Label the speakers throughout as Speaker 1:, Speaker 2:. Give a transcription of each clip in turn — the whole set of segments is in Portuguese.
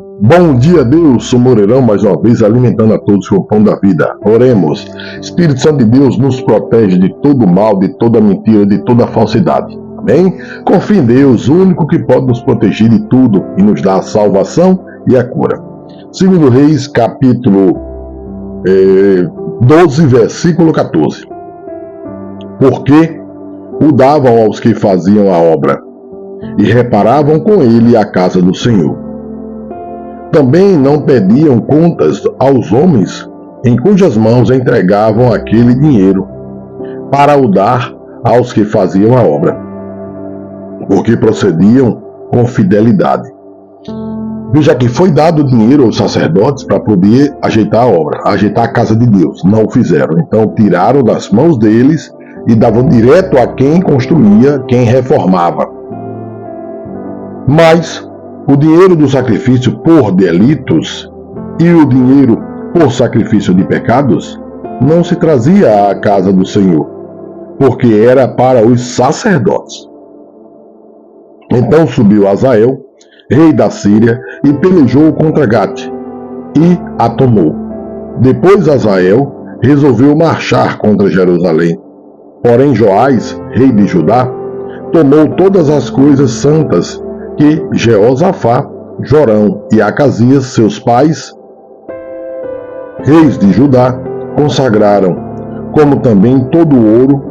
Speaker 1: Bom dia, Deus, sou Moreirão, mais uma vez alimentando a todos com o pão da vida. Oremos. Espírito Santo de Deus nos protege de todo mal, de toda mentira, de toda falsidade. Amém? Confie em Deus, o único que pode nos proteger de tudo e nos dar a salvação e a cura. 2 Reis, capítulo 12, versículo 14. Porque o davam aos que faziam a obra e reparavam com ele a casa do Senhor. Também não pediam contas aos homens em cujas mãos entregavam aquele dinheiro para o dar aos que faziam a obra, porque procediam com fidelidade. Veja que foi dado dinheiro aos sacerdotes para poder ajeitar a obra, ajeitar a casa de Deus. Não o fizeram. Então tiraram das mãos deles e davam direto a quem construía, quem reformava. Mas o dinheiro do sacrifício por delitos e o dinheiro por sacrifício de pecados não se trazia à casa do Senhor, porque era para os sacerdotes. Então subiu Azael, rei da Síria, e pelejou contra Gate, e a tomou. Depois Azael resolveu marchar contra Jerusalém. Porém Joás, rei de Judá, tomou todas as coisas santas que Jeosafá, Jorão e Acasias, seus pais, reis de Judá, consagraram, como também todo o ouro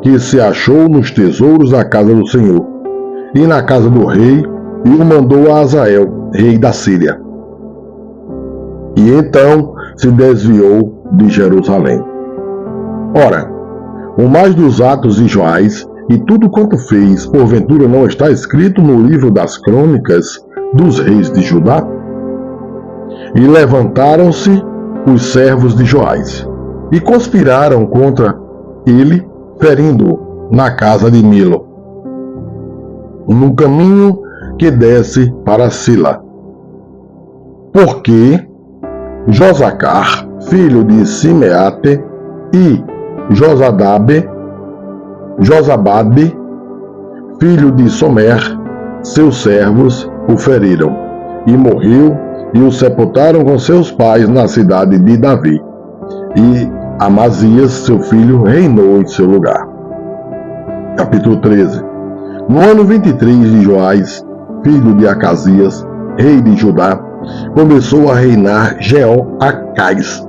Speaker 1: que se achou nos tesouros da casa do Senhor, e na casa do rei, e o mandou a Azael, rei da Síria. E então se desviou de Jerusalém. Ora, o mais dos atos de Joás, e tudo quanto fez, porventura não está escrito no livro das crônicas dos reis de Judá? E levantaram-se os servos de Joás, e conspiraram contra ele, ferindo-o na casa de Milo, no caminho que desce para Sila. Porque Josacar, filho de Simeate, e Josabade, filho de Somer, seus servos, o feriram, e morreu, e o sepultaram com seus pais na cidade de Davi. E Amazias, seu filho, reinou em seu lugar. Capítulo 13. No ano 23 de Joás, filho de Acasias, rei de Judá, começou a reinar Jeoacás,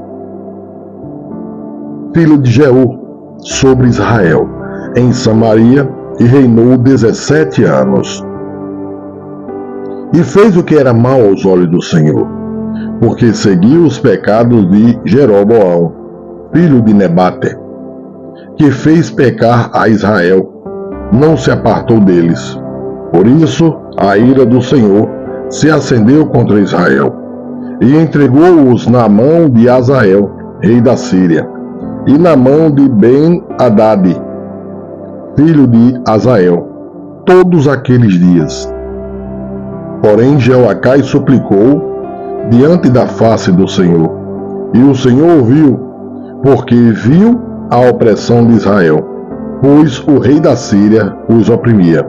Speaker 1: filho de Jeú, sobre Israel, em Samaria, e reinou 17 anos. E fez o que era mal aos olhos do Senhor, porque seguiu os pecados de Jeroboão, filho de Nebate, que fez pecar a Israel, não se apartou deles. Por isso, a ira do Senhor se acendeu contra Israel, e entregou-os na mão de Azael, rei da Síria, e na mão de Ben-Hadad, filho de Azael, todos aqueles dias. Porém Jeoacás suplicou diante da face do Senhor, e o Senhor ouviu, porque viu a opressão de Israel, pois o rei da Síria os oprimia.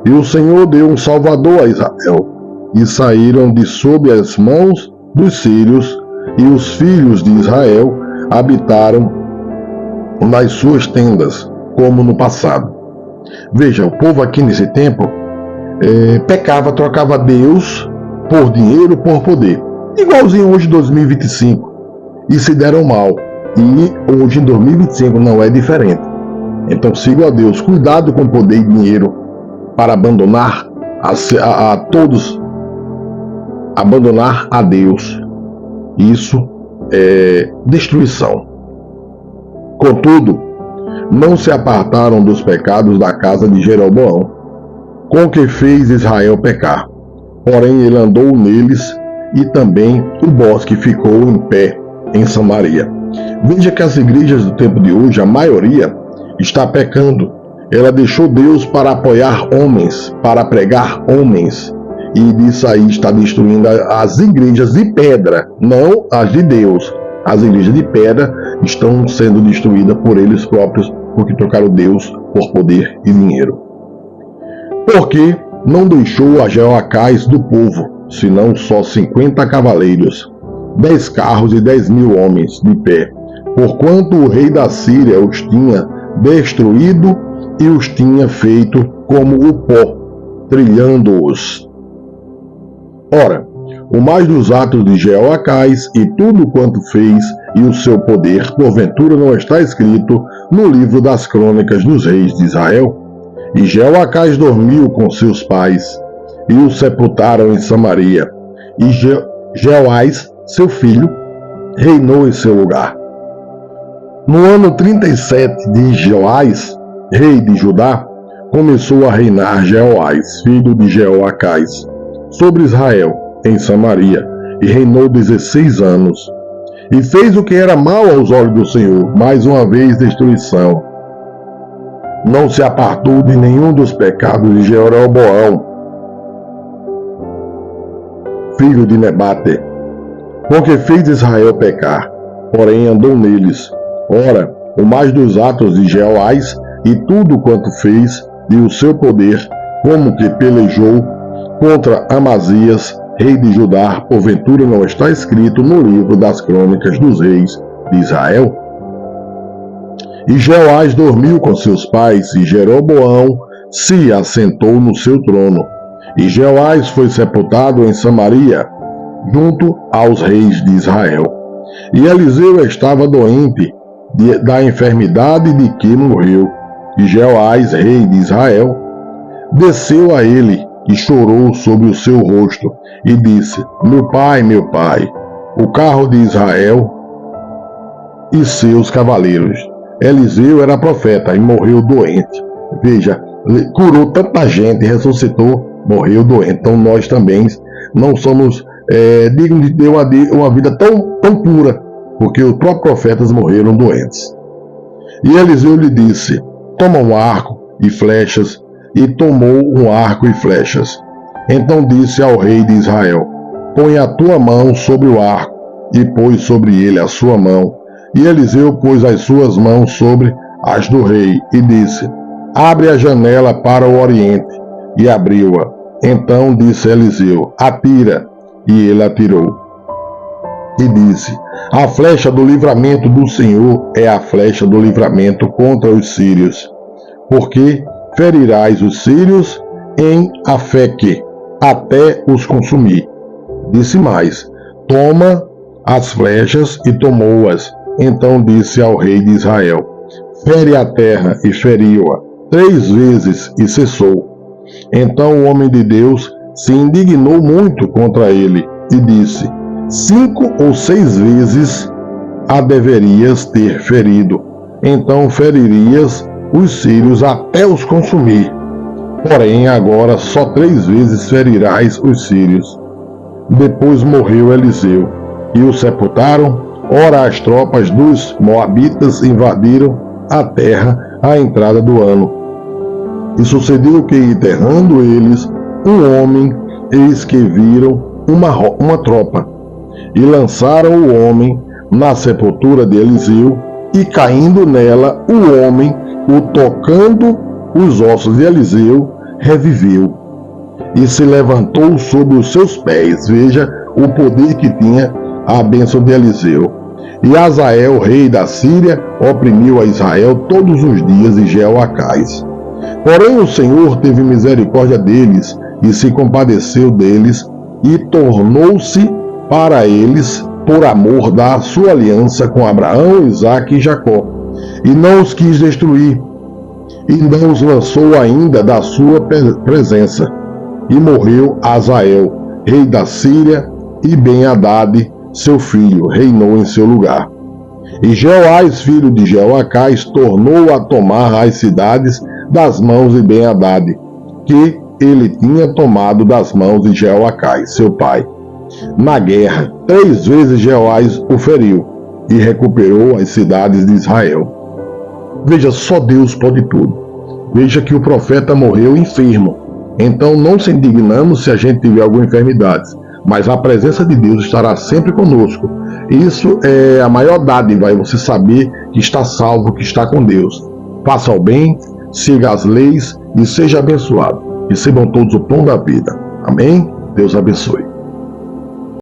Speaker 1: E o Senhor deu um salvador a Israel, e saíram de sob as mãos dos sírios, e os filhos de Israel habitaram nas suas tendas, como no passado. Veja, o povo aqui nesse tempo pecava, trocava Deus por dinheiro, por poder. Igualzinho hoje, 2025. E se deram mal. E hoje, em 2025, não é diferente. Então, sigam a Deus. Cuidado com poder e dinheiro para abandonar a todos, abandonar a Deus. Isso é destruição. Contudo, não se apartaram dos pecados da casa de Jeroboão, com que fez Israel pecar. Porém ele andou neles, e também o bosque ficou em pé em Samaria. Veja que as igrejas do tempo de hoje, a maioria, está pecando. Ela deixou Deus para apoiar homens, para pregar homens, e disso aí está destruindo as igrejas de pedra, não as de Deus. As igrejas de pedra estão sendo destruídas por eles próprios, porque trocaram Deus por poder e dinheiro. Porque não deixou a Jeoacás do povo, senão só 50 cavaleiros, 10 carros e 10.000 homens de pé, porquanto o rei da Síria os tinha destruído e os tinha feito como o pó, trilhando-os. Ora, o mais dos atos de Jeoacás e tudo quanto fez e o seu poder, porventura não está escrito no livro das crônicas dos reis de Israel? E Jeoacás dormiu com seus pais, e o sepultaram em Samaria. E Jeoás, seu filho, reinou em seu lugar. No ano 37 de Jeoás, rei de Judá, começou a reinar Jeoás, filho de Jeoacás, sobre Israel, em Samaria, e reinou 16 anos. E fez o que era mal aos olhos do Senhor, mais uma vez destruição. Não se apartou de nenhum dos pecados de Jeroboão, filho de Nebate, porque fez Israel pecar, porém andou neles. Ora, o mais dos atos de Jeoás e tudo quanto fez, e o seu poder, como que pelejou contra Amazias, rei de Judá, porventura não está escrito no livro das crônicas dos reis de Israel? E Jeoás dormiu com seus pais, e Jeroboão se assentou no seu trono. E Jeoás foi sepultado em Samaria, junto aos reis de Israel. E Eliseu estava doente da enfermidade de que morreu. E Jeoás, rei de Israel, desceu a ele e chorou sobre o seu rosto, e disse: meu pai, o carro de Israel e seus cavaleiros. Eliseu era profeta e morreu doente. Veja, curou tanta gente, ressuscitou, morreu doente. Então nós também não somos dignos de ter uma vida tão pura, porque os próprios profetas morreram doentes. E Eliseu lhe disse: toma um arco e flechas. E tomou um arco e flechas. Então disse ao rei de Israel: põe a tua mão sobre o arco. E pôs sobre ele a sua mão. E Eliseu pôs as suas mãos sobre as do rei, e disse: abre a janela para o oriente. E abriu-a. Então disse Eliseu: atira. E ele atirou. E disse: a flecha do livramento do Senhor é a flecha do livramento contra os sírios. Porque ferirás os sírios em Afeque, até os consumir. Disse mais: toma as flechas, e tomou-as. Então disse ao rei de Israel: fere a terra, e feriu-a 3 vezes, e cessou. Então o homem de Deus se indignou muito contra ele, e disse: 5 ou 6 vezes a deverias ter ferido, então feririas os sírios até os consumir. Porém agora só 3 vezes ferirás os sírios. Depois morreu Eliseu, e o sepultaram. Ora, as tropas dos moabitas invadiram a terra à entrada do ano. E sucedeu que, enterrando eles um homem, eis que viram uma tropa, e lançaram o homem na sepultura de Eliseu, e caindo nela o homem, o tocando os ossos de Eliseu, reviveu, e se levantou sobre os seus pés. Veja o poder que tinha a bênção de Eliseu. E Azael, rei da Síria, oprimiu a Israel todos os dias de Jeoacás. Porém o Senhor teve misericórdia deles, e se compadeceu deles, e tornou-se para eles por amor da sua aliança com Abraão, Isaque e Jacó, e não os quis destruir, e não os lançou ainda da sua presença. E morreu Azael, rei da Síria, e Ben-Hadad, seu filho, reinou em seu lugar. E Jeoás, filho de Jeoacás, tornou a tomar as cidades das mãos de Ben-Hadad, que ele tinha tomado das mãos de Jeoacás, seu pai. Na guerra, 3 vezes Jeoás o feriu, e recuperou as cidades de Israel. Veja, só Deus pode tudo. Veja que o profeta morreu enfermo. Então não se indignamos se a gente tiver alguma enfermidade, mas a presença de Deus estará sempre conosco. Isso é a maior dádiva, é você saber que está salvo, que está com Deus. Faça o bem, siga as leis e seja abençoado. Recebam todos o pão da vida. Amém? Deus abençoe.